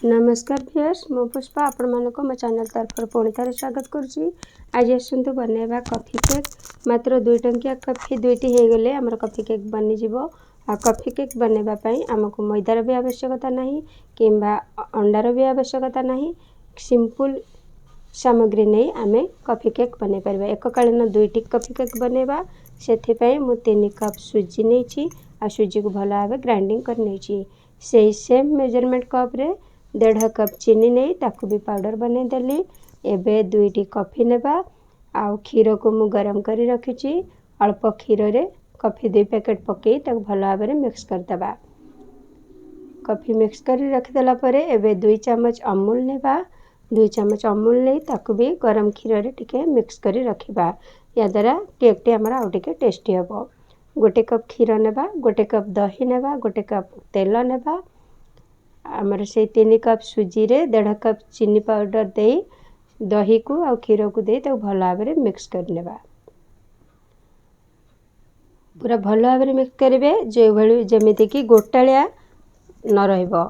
नमस्कार व्यूअर्स, मो पुष्पा आपण मानको मो चैनल तरफ पुणी थे स्वागत करुच्ची। आज आसतु बनैबा कॉफी केक। मात्र 2 टंकिया कॉफी 2टी हो गले आमर कॉफी केक बनी जीवो। आ कॉफी केक बनैबा पई हमको मैदार भी आवश्यकता नहीं किंबा अंडार भी आवश्यकता नहीं। सिंपल सामग्री नहीं आमे कॉफी केक बनै परबा। एककालीन 2टी कॉफी केक बनैबा सेथि पई मु 3 कप सुजी नेछि आ सुजी को भला भाबे ग्राइंडिंग कर नेछि। सेही सेम मेजरमेंट कप रे 1.5 कप चीनी नहीं ताकू भी पाउडर बनै देली। एबे 2टी कॉफी नेबा आ क्षीर को मु गरम करी रखिछि। अल्प क्षीर रे कॉफी 2 पैकेट पकई ताकू भला भाबे मिक्स कर दबा। कॉफी मिक्स करी रखि देला परे एबे 2 चम्मच अमूल नेबा। 2 चम्मच अमूल नहीं ताकू भी गरम क्षीर रे टिके मिक्स करी रखिबा। या द्वारा केक टी हमरा आ टिके टेस्टी हबो। 1 कप क्षीर नेबा, 1 कप दही नेबा, 1 कप तेल नेबा। आमर से 3 कप सुजी रे 1.5 कप चीनी पाउडर दे दही को आ क्षीर को दे तो भल भाव मिक्स कर नेबा। पूरा भल भाव मिक्स करेंगे जो भली जमीती कि गोटालिया न रहिबो।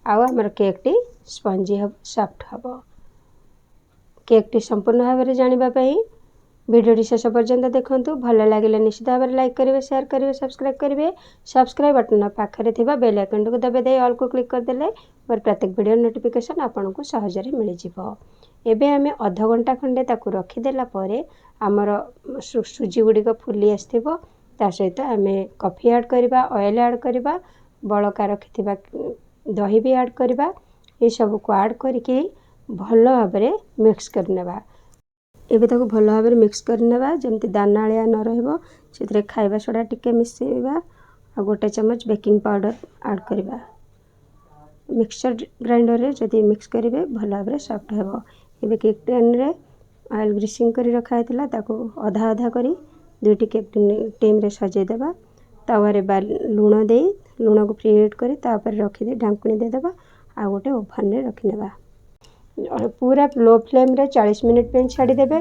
आउ आमर केक टी स्पंजी सॉफ्ट हबो। केक टी संपूर्ण भाव में जानिबा पई वीडियो शेष पर्यंत देखंतु। भल लागिले निश्चित भाव में लाइक करेंगे, शेयर करेंगे, सब्सक्राइब करेंगे। सब्सक्राइब बटन पाखरे थिबा बेल आइकन को दबे दे ऑल को क्लिक कर देले मोर प्रत्येक वीडियो नोटिफिकेशन आपन को सहजरे मिल जिवो। एबे हमें आधा घंटा खंडे ताकू रखी देला परे हमर सुजी गुडी को फुली आस्थिबो। ता सहित हमें कॉफी ऐड करबा, ऑयल ऐड करबा, बळका रखिथिबा दही भी ऐड करबा। ये सब को ऐड करके भल भाव में मिक्स करनेबा। एबे ताको भल भाव में मिक्स करनेबा जमती दानालिया न रहबो। सेतरे खाइबा सोडा टिके मिसेबा आ 1 चम्मच बेकिंग पाउडर ऐड करबा। मिक्सचर ग्राइंडर रे जदी मिक्स करिवे भल भाव में सॉफ्ट हेबो। एबे केक टेन रे ऑयल ग्रीसिंग करी रखा हैतला ताको आधा आधा करी 2टी केक टीम रे सजे देबा। तावा रे लूण दे लूण को प्रीहीट करी ता पर रखि दे ढांकुनी दे देबा आ गोटे ओवन रे रखिनेबा। पूरा लो फ्लेम रे 40 मिनिट पे छाड़ी देबे।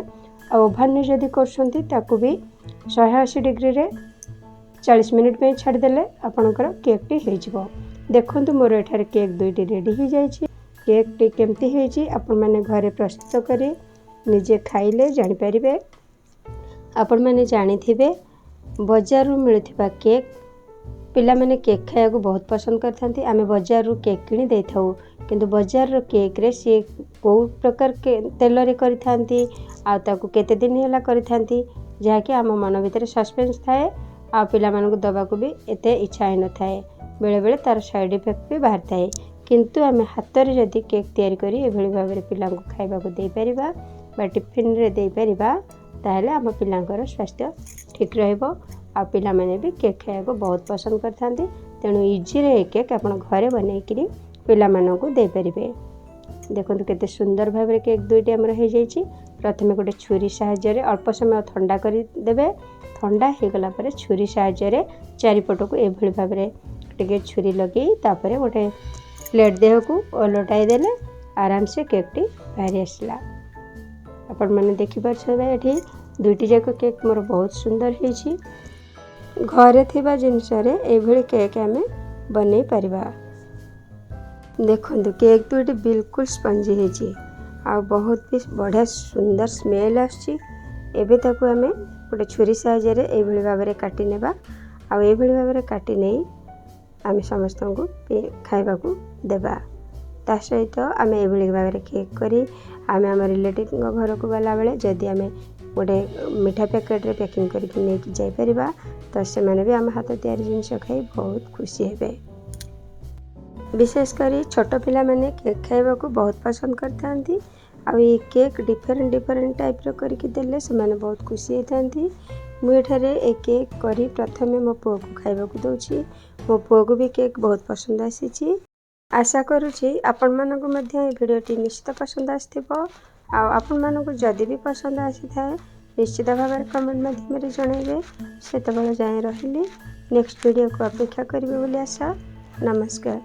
आ ओवन रे जदी करसंती ताकू भी 180 डिग्री रे 40 मिनिट पे छाड़ी देले आपनकर केक टी हे जिवो। देखंतु मोर एठारे केक 2टी रेडी हो जाइछि। केक टी केमती हेछि आपन माने घरे प्रस्तुत करी निजे खाइले जानि परिबे। आपन माने जानिथिबे बाजार रू मिलथिबा केक पिला माने केक खाया को बहुत पसंद करथांती। आमे बाजार रू केक किनी देथाऊ किंतु बाजार रो केक रे से को प्रकार के तेल रे करिथांती आ ताकू केते दिन हेला करिथांती जाके आम मन भीतर सस्पेंस थाए। आ पिला मानकु दबा को भी एते इच्छा न थाए। बेले बेले तार साइड इफेक्ट भी बाहर थाए। किंतु आमे हाथ रे जदी केक तयारी करी एभली भाव रे पिला को खाइबा को देई परिबा बा टिफिन रे देई परिबा ताहले आम पिलांकर स्वास्थ्य ठीक रहइबो। आ पिला माने भी केक खाया को बहुत पसंद करथांती। तेणु इजी रे केक आपण घरे बनै किरी पिला मानन को दे परिबे। देखंतु केते सुंदर भाव रे केक 2टी हमर हे जाइछि। प्रथमे गोटे छुरी सहाय्य रे अल्प समय ठंडा करी देबे। ठंडा हे गला परे छुरी सहाय्य रे चारिपट को एभली भाव रे टिके छुरी लगे तापरे गोटे प्लेट देह को ओलटाई देले आराम से केक टी बाहरी आसला। आपण माने देखि परछबे एठी 2टी जाक केक मोर बहुत सुंदर हेछि। घरे थिबा जिंस रे एभली केक हमें बनै परिबा। देखंतु केक 2टी बिल्कुल स्पंजी हेछि आ बहुत भी बढ़िया सुंदर स्मेल आछि। एबे ताकू हमें गोटे छुरी सहाय्य रे एभली भाव रे काटी नेबा। आ एभली भाव रे काटी नै आमे समस्त को खाइबा को देबा। ता सहित आमे एभली भाव रे केक करी आमे हम रिलेटिव घर को गला बेले जदी आमे गोटे मिठा पैकेट रे पैकिंग करके नै कि जाई परिबा तो से माने भी हम हाथ तयारी जिंस खाई बहुत खुशी हेबे। विशेष करी छोट पिला माने केक खाइबा को बहुत पसंद करथांती। आ ये केक डिफरेंट टाइप रो करके देले से माने बहुत खुशी हेथांती। मु एठारे ए केक करी प्रथमे मो पुओ को खाइबा को दउछि। मो पुओ को भी केक बहुत पसंद आसीछि। आशा करूछि आपण मानकु मध्ये ए वीडियो टी निश्चित पसंद आस्थिबो। आ आपण मानकु जदी भी पसंद आसी थाए निश्चित भाव में कमेंट माध्यम रे जणाइबे। सेतबेले जाय रहिली नेक्स्ट वीडियो को अपेक्षा करिवे बोली आशा। नमस्कार।